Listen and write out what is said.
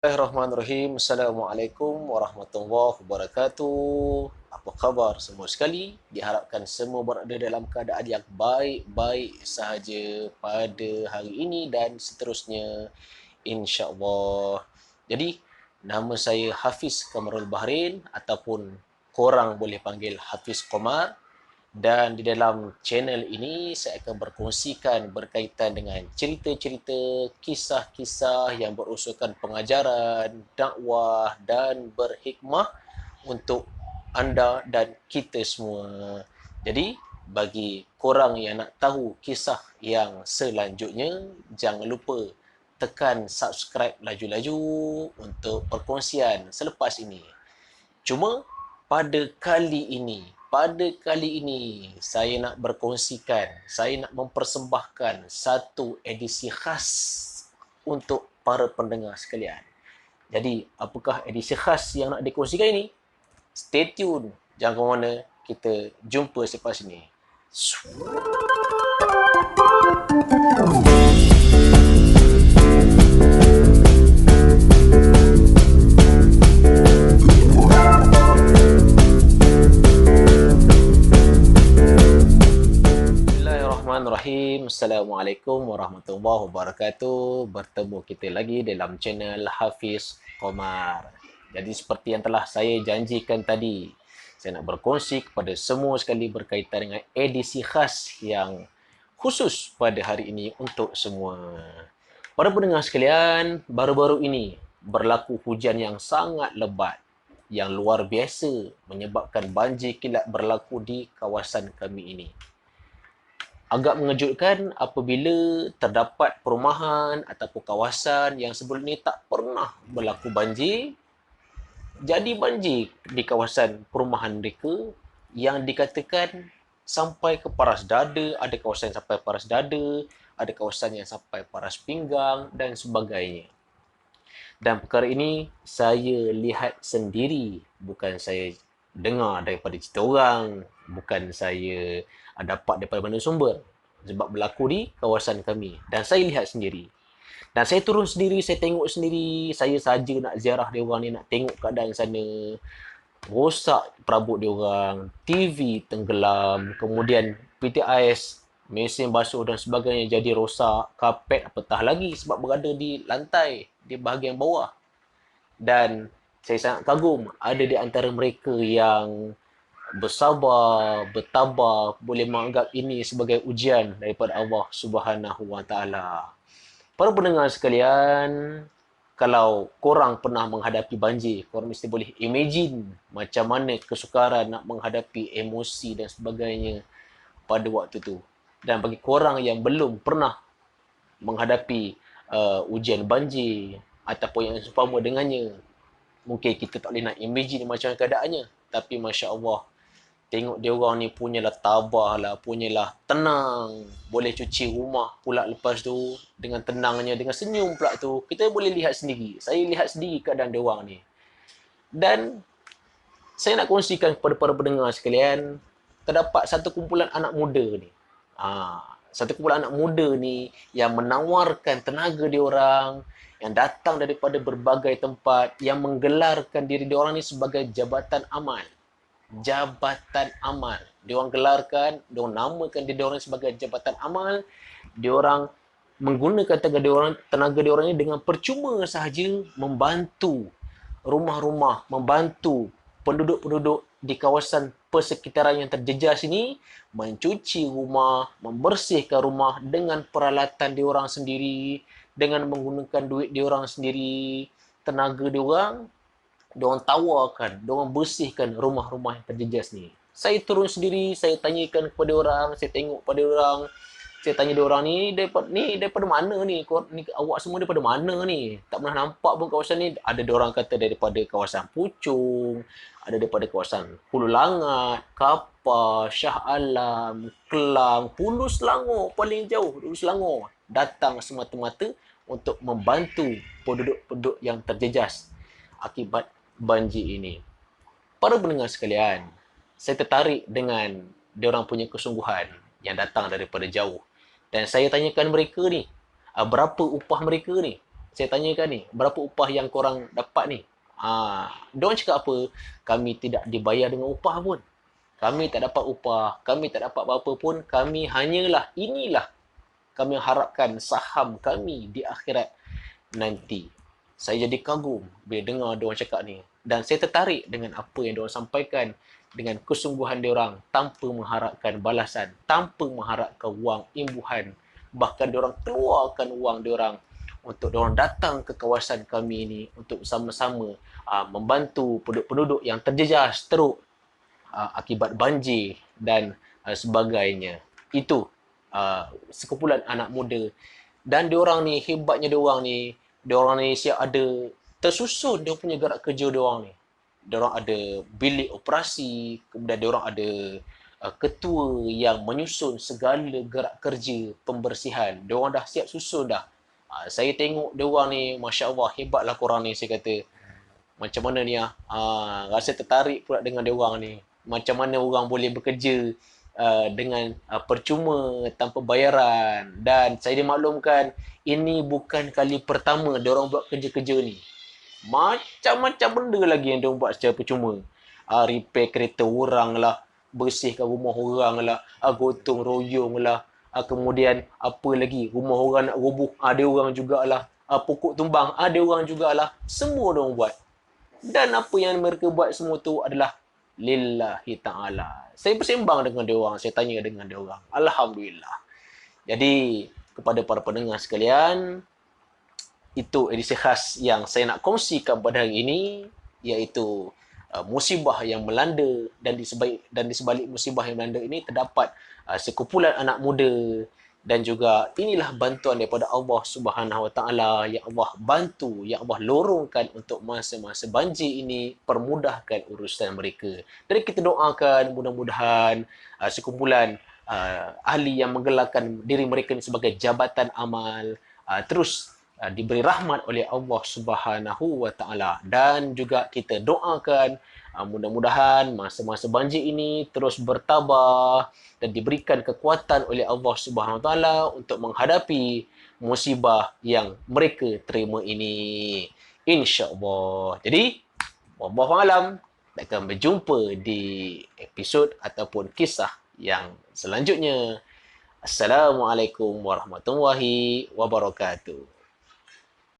Bismillahirrahmanirrahim. Assalamualaikum warahmatullahi wabarakatuh. Apa khabar semua sekali? Diharapkan semua berada dalam keadaan yang baik-baik sahaja pada hari ini dan seterusnya, insya-Allah. Jadi, nama saya Hafiz Kamarul Bahrin ataupun korang boleh panggil Hafiz Komar, dan di dalam channel ini saya akan berkongsikan berkaitan dengan cerita-cerita, kisah-kisah yang berunsurkan pengajaran, dakwah dan berhikmah untuk anda dan kita semua. Jadi, bagi korang yang nak tahu kisah yang selanjutnya, jangan lupa tekan subscribe laju-laju untuk perkongsian selepas ini. Cuma pada kali ini saya nak berkongsikan, saya nak mempersembahkan satu edisi khas untuk para pendengar sekalian. Jadi, apakah edisi khas yang nak dikongsikan ini? Stay tune, jangan ke mana, kita jumpa selepas ini. Bismillahirrahmanirrahim. Assalamualaikum warahmatullahi wabarakatuh. Bertemu kita lagi dalam channel Hafiz Komar. Jadi seperti yang telah saya janjikan tadi, saya nak berkongsi kepada semua sekali berkaitan dengan edisi khas yang khusus pada hari ini untuk semua. Para pendengar sekalian, baru-baru ini berlaku hujan yang sangat lebat yang luar biasa menyebabkan banjir kilat berlaku di kawasan kami ini. Agak mengejutkan apabila terdapat perumahan ataupun kawasan yang sebelum ini tak pernah berlaku banjir, jadi banjir di kawasan perumahan mereka yang dikatakan sampai ke paras dada, ada kawasan yang sampai paras dada, ada kawasan yang sampai paras pinggang dan sebagainya. Dan perkara ini saya lihat sendiri, bukan saya dengar daripada cerita orang, bukan saya dapat daripada mana sumber, sebab berlaku di kawasan kami dan saya lihat sendiri. Dan saya turun sendiri, saya tengok sendiri, saya saja nak ziarah dia orang ni, nak tengok keadaan sana. Rosak perabot dia orang, TV tenggelam, kemudian PTIS, mesin basuh dan sebagainya jadi rosak, kapet apatah lagi sebab berada di lantai, di bahagian bawah. Dan saya sangat kagum ada di antara mereka yang bersabar, bertabah, boleh menganggap ini sebagai ujian daripada Allah Subhanahu Wa Taala. Para pendengar sekalian, kalau korang pernah menghadapi banjir, korang mesti boleh imagine macam mana kesukaran nak menghadapi emosi dan sebagainya pada waktu tu. Dan bagi korang yang belum pernah menghadapi ujian banjir ataupun yang seumpama dengannya, mungkin kita tak boleh nak imagine macam keadaannya. Tapi Masya Allah, tengok dia orang ni punyalah tabah lah, punyalah tenang. Boleh cuci rumah pula lepas tu dengan tenangnya, dengan senyum pula tu. Kita boleh lihat sendiri. Saya lihat sendiri keadaan dia orang ni. Dan saya nak kongsikan kepada para pendengar sekalian, terdapat satu kumpulan anak muda ni. Satu kumpulan anak muda ni yang menawarkan tenaga dia orang, yang datang daripada berbagai tempat, yang menggelarkan diri dia orang ni sebagai jabatan amal. Jabatan amal. Dia orang gelarkan, dia orang namakan diri dia orang sebagai jabatan amal. Dia orang menggunakan tenaga dia orang ini dengan percuma sahaja membantu rumah-rumah, membantu penduduk-penduduk di kawasan persekitaran yang terjejas ini mencuci rumah, membersihkan rumah dengan peralatan dia orang sendiri, dengan menggunakan duit dia orang sendiri, tenaga dia orang tawarkan, dia orang bersihkan rumah-rumah yang terjejas ni. Saya turun sendiri, saya tanyakan kepada orang, saya tengok pada orang, saya tanya dia orang ni daripada mana ni? Awak semua daripada mana ni? Tak pernah nampak pun kawasan ni. Ada dia orang kata daripada kawasan Puchong, ada daripada kawasan Hulu Langat, Kapar, Shah Alam, Kelang, Hulu Selangor paling jauh, Hulu Selangor. Datang semata-mata untuk membantu penduduk-penduduk yang terjejas akibat banjir ini. Para pendengar sekalian, saya tertarik dengan diorang punya kesungguhan yang datang daripada jauh. Dan saya tanyakan mereka ni, berapa upah mereka ni? Saya tanyakan ni, berapa upah yang korang dapat ni? Diorang cakap apa? Kami tidak dibayar dengan upah pun. Kami tak dapat upah, kami tak dapat apa-apa pun, kami hanyalah, inilah kami harapkan saham kami di akhirat nanti. Saya jadi kagum bila dengar diorang cakap ni. Dan saya tertarik dengan apa yang diorang sampaikan, dengan kesungguhan diorang tanpa mengharapkan balasan, tanpa mengharapkan wang imbuhan. Bahkan diorang keluarkan wang diorang untuk diorang datang ke kawasan kami ini untuk sama-sama membantu penduduk-penduduk yang terjejas teruk akibat banjir dan sebagainya. Itu sekumpulan anak muda. Dan diorang ni, hebatnya diorang ni siap ada tersusun dia punya gerak kerja diorang ni. Diorang ada bilik operasi, kemudian diorang ada ketua yang menyusun segala gerak kerja pembersihan. Diorang dah siap susun dah. Saya tengok diorang ni, Masya Allah, hebatlah korang ni, saya kata. Macam mana ni rasa tertarik pula dengan diorang ni. Macam mana orang boleh bekerja dengan percuma tanpa bayaran. Dan saya dimaklumkan ini bukan kali pertama diorang buat kerja-kerja ni. Macam-macam benda lagi yang diorang buat secara percuma. Repair kereta orang lah, bersihkan rumah orang lah, gotong royong lah, kemudian apa lagi, rumah orang nak roboh, ada orang jugalah, pokok tumbang, ada orang jugalah. Semua diorang buat. Dan apa yang mereka buat semua tu adalah lillahi ta'ala. Saya bersembang dengan dia orang, saya tanya dengan dia orang. Alhamdulillah. Jadi, kepada para pendengar sekalian, itu edisi khas yang saya nak kongsikan pada hari ini, iaitu musibah yang melanda, dan di sebalik musibah yang melanda ini terdapat sekumpulan anak muda. Dan juga inilah bantuan daripada Allah Subhanahu Wa Taala yang Allah bantu, yang Allah lorongkan untuk masa-masa banjir ini, permudahkan urusan mereka. Dan kita doakan mudah-mudahan sekumpulan ahli yang menggelarkan diri mereka ini sebagai jabatan amal terus diberi rahmat oleh Allah Subhanahu Wa Taala. Dan juga kita doakan mudah-mudahan masa-masa banjir ini terus bertabah dan diberikan kekuatan oleh Allah Subhanahu Wa Taala untuk menghadapi musibah yang mereka terima ini, insya-Allah. Jadi, wallahu alam, kita akan berjumpa di episod ataupun kisah yang selanjutnya. Assalamualaikum warahmatullahi wabarakatuh.